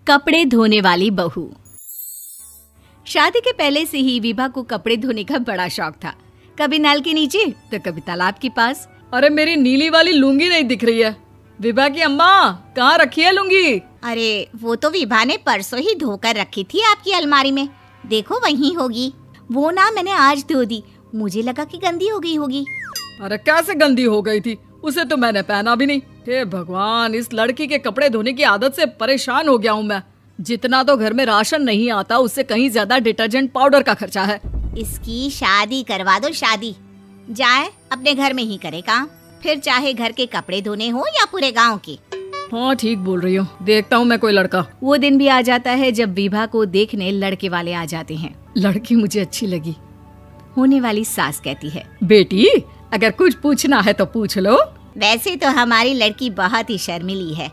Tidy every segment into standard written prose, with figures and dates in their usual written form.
कपड़े धोने वाली बहू। शादी के पहले से ही विभा को कपड़े धोने का बड़ा शौक था। कभी नल के नीचे तो कभी तालाब के पास। अरे मेरी नीली वाली लुंगी नहीं दिख रही है। विभा की अम्मा, कहाँ रखी है लुंगी? अरे वो तो विभा ने परसों ही धोकर रखी थी आपकी अलमारी में, देखो वहीं होगी। वो ना मैंने आज धो दी, मुझे लगा कि गंदी हो गई होगी। अरे कैसे गंदी हो गई थी? उसे तो मैंने पहना भी नहीं। हे भगवान, इस लड़की के कपड़े धोने की आदत से परेशान हो गया हूँ मैं। जितना तो घर में राशन नहीं आता, उससे कहीं ज्यादा डिटर्जेंट पाउडर का खर्चा है। इसकी शादी करवा दो, शादी जाए अपने घर में ही करे काम, फिर चाहे घर के कपड़े धोने हो या पूरे गांव के। हाँ ठीक बोल रही हो, देखता हूँ मैं कोई लड़का। वो दिन भी आ जाता है जब विभा को देखने लड़के वाले आ जाते हैं। लड़की मुझे अच्छी लगी। होने वाली सास कहती है, बेटी अगर कुछ पूछना है तो पूछ लो। वैसे तो हमारी लड़की बहुत ही शर्मीली है,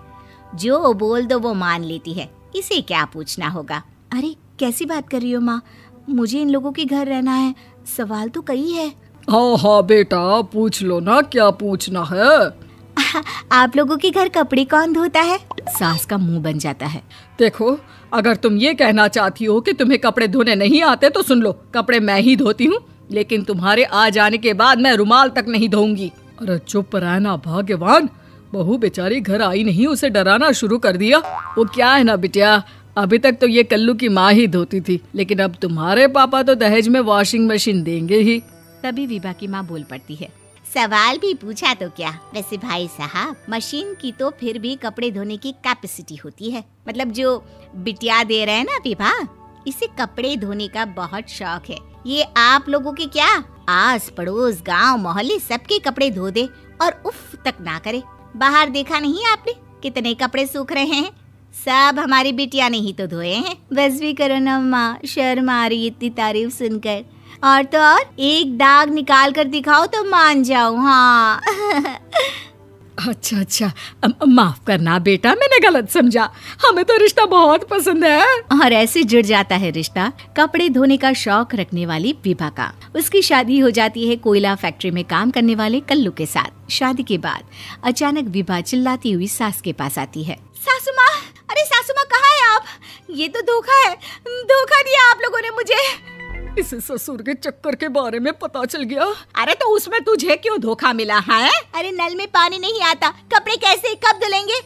जो बोल दो वो मान लेती है, इसे क्या पूछना होगा। अरे कैसी बात कर रही हो माँ, मुझे इन लोगों के घर रहना है, सवाल तो कई है। हाँ हाँ बेटा, पूछ लो ना, क्या पूछना है। आप लोगों के घर कपड़े कौन धोता है? सास का मुंह बन जाता है। देखो, अगर तुम ये कहना चाहती हो कि तुम्हें कपड़े धोने नहीं आते तो सुन लो, कपड़े मैं ही धोती हूँ, लेकिन तुम्हारे आ जाने के बाद मैं रुमाल तक नहीं धोऊंगी। अरे चुप रहना भाग्यवान, बहू बेचारी घर आई नहीं, उसे डराना शुरू कर दिया। वो क्या है ना बिटिया, अभी तक तो ये कल्लू की माँ ही धोती थी, लेकिन अब तुम्हारे पापा तो दहेज में वॉशिंग मशीन देंगे ही। तभी विभा की माँ बोल पड़ती है, सवाल भी पूछा तो क्या। वैसे भाई साहब, मशीन की तो फिर भी कपड़े धोने की कैपेसिटी होती है। मतलब जो बिटिया दे रहे हैं ना विभा, इसे कपड़े धोने का बहुत शौक है। ये आप लोगों के क्या, आस पड़ोस गांव मोहल्ले सबके कपड़े धो दे और उफ तक ना करे। बाहर देखा नहीं आपने कितने कपड़े सूख रहे हैं? सब हमारी बिटिया ने ही तो धोए हैं। बस भी करो ना माँ, शर्म आ रही इतनी तारीफ सुनकर। और तो और एक दाग निकाल कर दिखाओ तो मान जाओ। हाँ अच्छा अच्छा, माफ करना बेटा, मैंने गलत समझा। हमें तो रिश्ता बहुत पसंद है। और ऐसे जुड़ जाता है रिश्ता कपड़े धोने का शौक रखने वाली विभा का। उसकी शादी हो जाती है कोयला फैक्ट्री में काम करने वाले कल्लू के साथ। शादी के बाद अचानक विभा चिल्लाती हुई सास के पास आती है। सासू माँ, अरे सासू माँ कहाँ है आप? ये तो धोखा है, धोखा दिया आप लोगों ने मुझे। इसे ससुर के चक्कर के बारे में पता चल गया। अरे तो उसमें तुझे क्यों धोखा मिला है? अरे नल में पानी नहीं आता, कपड़े कैसे कब धुलेंगे?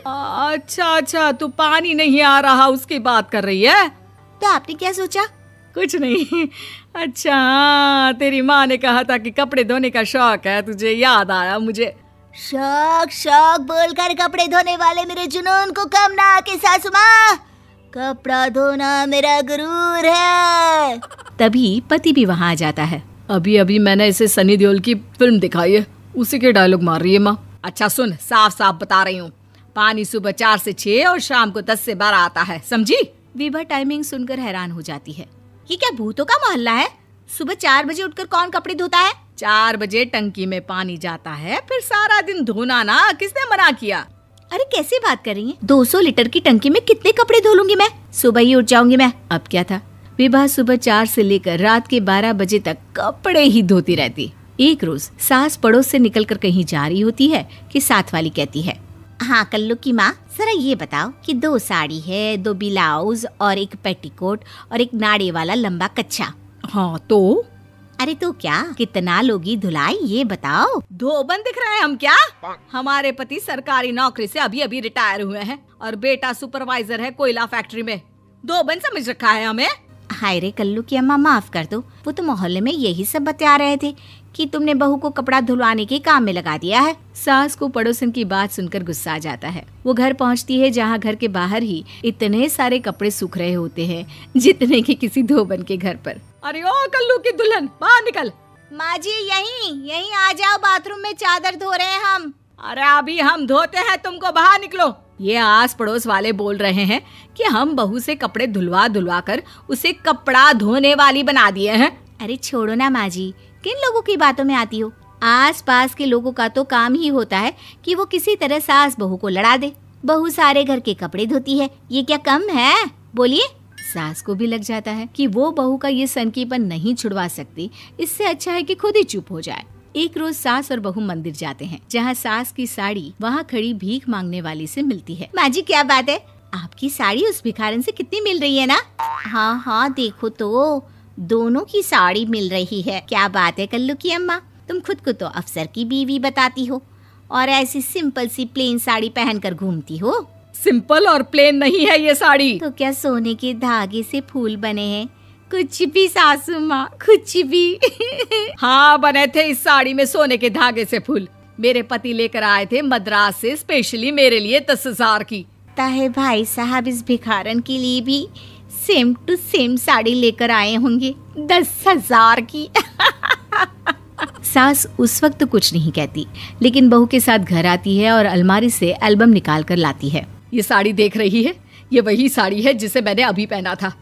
अच्छा अच्छा, तू पानी नहीं आ रहा उसकी बात कर रही है। तो आपने क्या सोचा? कुछ नहीं। अच्छा, तेरी माँ ने कहा था कि कपड़े धोने का शौक है तुझे, याद आया मुझे। शौक शौक बोलकर कपड़े धोने वाले मेरे जुनून को कम ना आके सासू माँ, कपड़ा धोना मेरा गुरूर है। तभी पति भी वहाँ आ जाता है। अभी अभी मैंने इसे सनी देओल की फिल्म दिखाई है, उसी के डायलॉग मार रही है माँ। अच्छा सुन, साफ साफ बता रही हूँ, पानी सुबह 4 से 6 और शाम को 10 से 12 आता है, समझी? विभा टाइमिंग सुनकर हैरान हो जाती है। ये क्या भूतों का मोहल्ला है? सुबह 4 बजे उठकर कौन कपड़े धोता है? 4 बजे टंकी में पानी जाता है, फिर सारा दिन धोना ना, किसने मना किया? अरे कैसी बात कर रही हैं? 200 लीटर की टंकी में कितने कपड़े धो लूंगी मैं? सुबह ही उठ जाऊंगी मैं। अब क्या था, विभा सुबह 4 से लेकर रात के 12 बजे तक कपड़े ही धोती रहती। एक रोज सास पड़ोस से निकलकर कहीं जा रही होती है कि साथ वाली कहती है, हाँ कल्लू की माँ, जरा ये बताओ कि 2 साड़ी है, 2 ब्लाउज और एक पेटीकोट और एक नाड़े वाला लंबा कच्छा। हाँ तो? अरे तो क्या, कितना लोगी धुलाई ये बताओ। धोबन दिख रहे हैं हम क्या? हमारे पति सरकारी नौकरी से अभी अभी रिटायर हुए हैं और बेटा सुपरवाइजर है कोयला फैक्ट्री में। धोबन समझ रखा है हमें। हाय रे कल्लू की अम्मा, माफ कर दो, वो तो मोहल्ले में यही सब बता रहे थे कि तुमने बहू को कपड़ा धुलवाने के काम में लगा दिया है। सास को पड़ोसन की बात सुनकर गुस्सा आ जाता है। वो घर पहुंचती है जहां घर के बाहर ही इतने सारे कपड़े सूख रहे होते हैं जितने कि किसी धोबन के घर पर। अरे ओ कल्लू की दुल्हन, बाहर निकल। माँ जी यहीं आ जाओ, बाथरूम में चादर धो रहे हैं हम। अरे अभी हम धोते हैं, तुमको बाहर निकलो। ये आस पड़ोस वाले बोल रहे हैं कि हम बहू से कपड़े धुलवा धुलवा कर उसे कपड़ा धोने वाली बना दिए हैं। अरे छोड़ो ना माँ जी, किन लोगों की बातों में आती हो? आस पास के लोगों का तो काम ही होता है कि वो किसी तरह सास बहू को लड़ा दे। बहू सारे घर के कपड़े धोती है, ये क्या कम है? बोलिए। सास को भी लग जाता है कि वो बहू का ये सनकीपन नहीं छुड़वा सकती, इससे अच्छा है कि खुद ही चुप हो जाए। एक रोज सास और बहू मंदिर जाते हैं, जहाँ सास की साड़ी वहाँ खड़ी भीख मांगने वाली से मिलती है। माँ जी क्या बात है, आपकी साड़ी उस भिखारन से कितनी मिल रही है ना? हाँ हाँ देखो तो, दोनों की साड़ी मिल रही है। क्या बात है कल्लू की अम्मा, तुम खुद को तो अफसर की बीवी बताती हो और ऐसी सिंपल सी प्लेन साड़ी पहनकर घूमती हो। सिंपल और प्लेन नहीं है ये साड़ी। तो क्या सोने के धागे से फूल बने हैं? कुछ भी सासू माँ, कुछ भी। हाँ बने थे इस साड़ी में सोने के धागे से फूल। मेरे पति लेकर आए थे मद्रास से स्पेशली मेरे लिए 10,000 की। ताहे भाई साहब इस भिखारन के लिए भी सेम टू सेम साड़ी लेकर आए होंगे 10,000 की। सास उस वक्त तो कुछ नहीं कहती, लेकिन बहू के साथ घर आती है और अलमारी से एल्बम निकाल कर लाती है। ये साड़ी देख रही है, ये वही साड़ी है जिसे मैंने अभी पहना था।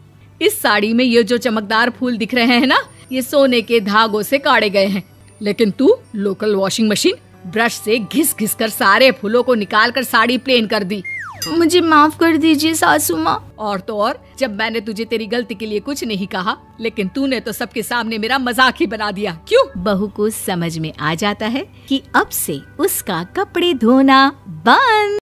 इस साड़ी में ये जो चमकदार फूल दिख रहे हैं ना, ये सोने के धागों से काढ़े गए हैं। लेकिन तू लोकल वॉशिंग मशीन ब्रश से घिस घिस कर सारे फूलों को निकाल कर साड़ी प्लेन कर दी। मुझे माफ कर दीजिए सासू माँ। और तो और, जब मैंने तुझे तेरी गलती के लिए कुछ नहीं कहा, लेकिन तूने तो सबके सामने मेरा मजाक ही बना दिया। क्यों? बहू को समझ में आ जाता है कि अब से उसका कपड़े धोना बंद।